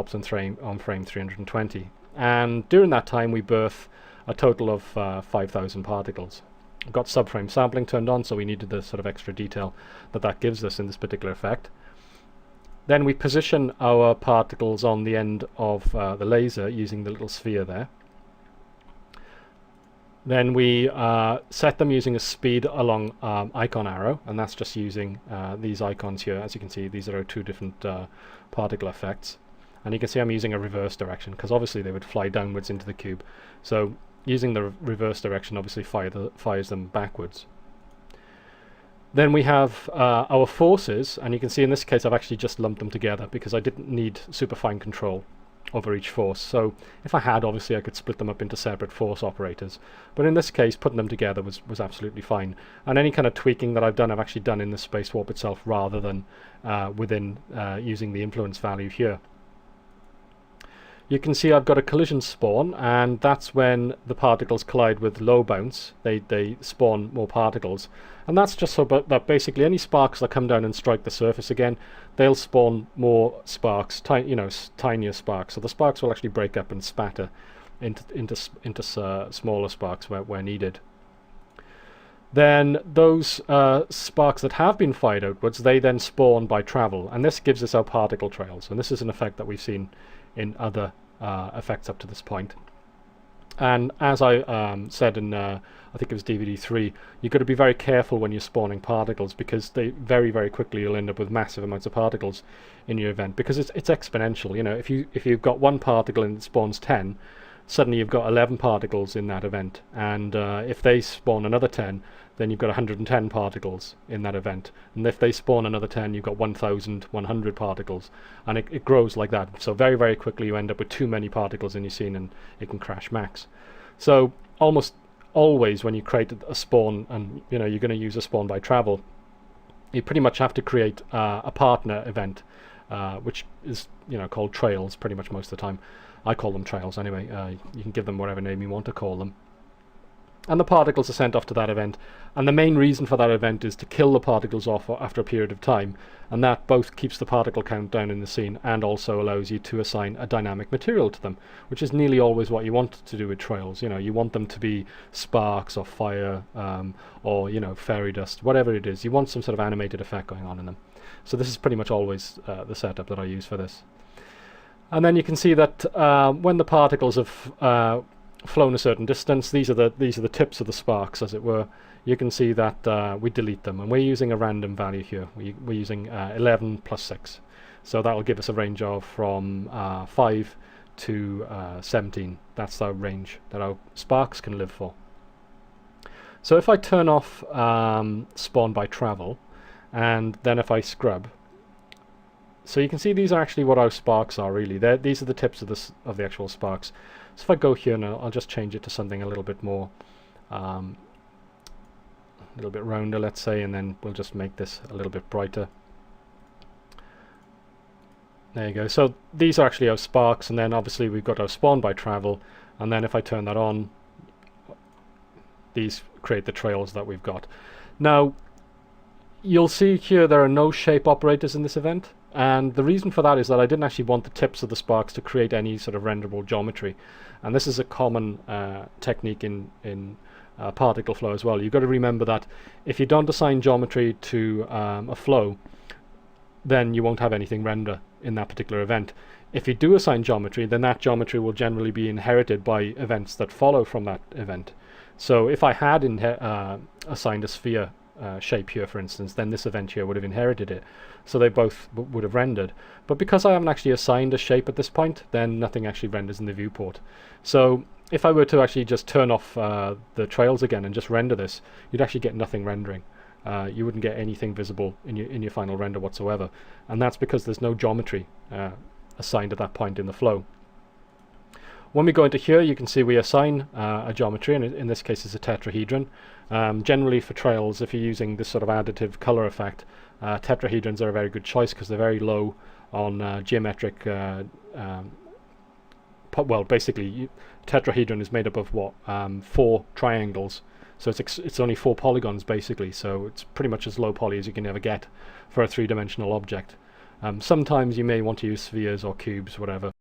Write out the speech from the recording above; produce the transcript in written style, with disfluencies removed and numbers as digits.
stops on frame 320. And during that time we birth a total of 5,000 particles. We've got subframe sampling turned on, so we needed the sort of extra detail that gives us in this particular effect. Then we position our particles on the end of the laser using the little sphere there. Then we set them using a speed along icon arrow, and that's just using these icons here. As you can see, these are our two different particle effects. And you can see I'm using a reverse direction, because obviously they would fly downwards into the cube. So using the reverse direction obviously fires them backwards. Then we have our forces, and you can see in this case I've actually just lumped them together because I didn't need super fine control over each force. So if I had, obviously I could split them up into separate force operators, but in this case putting them together was absolutely fine. And any kind of tweaking that I've done, I've actually done in the space warp itself rather than within using the influence value here. You can see I've got a collision spawn, and that's when the particles collide with low bounce. They spawn more particles, and that's just so that basically any sparks that come down and strike the surface again, they'll spawn more sparks, tinier sparks. So the sparks will actually break up and spatter into smaller sparks where needed. Then those sparks that have been fired outwards, they then spawn by travel, and this gives us our particle trails. And this is an effect that we've seen in other effects up to this point. And as I said in I think it was DVD 3, you've got to be very careful when you're spawning particles, because they very quickly you'll end up with massive amounts of particles in your event, because it's exponential. You know, if you've got one particle and it spawns 10, suddenly you've got 11 particles in that event, and if they spawn another 10, then you've got 110 particles in that event, and if they spawn another 10, you've got 1,100 particles, and it grows like that. So very quickly you end up with too many particles in your scene, and it can crash max. So almost always when you create a spawn, and you're going to use a spawn by travel, you pretty much have to create a partner event, which is called trails pretty much most of the time. I call them trails anyway. You can give them whatever name you want to call them. And the particles are sent off to that event, and the main reason for that event is to kill the particles off after a period of time, and that both keeps the particle count down in the scene and also allows you to assign a dynamic material to them, which is nearly always what you want to do with trails. You want them to be sparks or fire, or fairy dust, whatever it is. You want some sort of animated effect going on in them. So this is pretty much always the setup that I use for this. And then you can see that when the particles have flown a certain distance, these are the tips of the sparks, as it were. You can see that we delete them, and we're using a random value here. We're using 11 plus 6, so that will give us a range of from 5 to 17. That's the range that our sparks can live for. So if I turn off spawn by travel, and then if I scrub, so you can see these are actually what our sparks are really. These are the tips of the actual sparks. So if I go here now, I'll just change it to something a little bit more, a little bit rounder, let's say, and then we'll just make this a little bit brighter. There you go. So these are actually our sparks, and then obviously we've got our spawn by travel, and then if I turn that on, these create the trails that we've got. Now, you'll see here there are no shape operators in this event. And the reason for that is that I didn't actually want the tips of the sparks to create any sort of renderable geometry, and this is a common technique in particle flow as well. You've got to remember that if you don't assign geometry to a flow, then you won't have anything render in that particular event. If you do assign geometry, then that geometry will generally be inherited by events that follow from that event. So if I had assigned a sphere shape here, for instance, then this event here would have inherited it, so they both would have rendered. But because I haven't actually assigned a shape at this point, then nothing actually renders in the viewport. So if I were to actually just turn off the trails again and just render this, you'd actually get nothing rendering. You wouldn't get anything visible in your final render whatsoever, and that's because there's no geometry assigned at that point in the flow. When we go into here, you can see we assign a geometry, and in this case it's a tetrahedron. Generally for trails, if you're using this sort of additive color effect, tetrahedrons are a very good choice because they're very low on geometric. Well, basically, tetrahedron is made up of what 4 triangles, so it's only 4 polygons basically. So it's pretty much as low poly as you can ever get for a 3-dimensional object. Sometimes you may want to use spheres or cubes, whatever.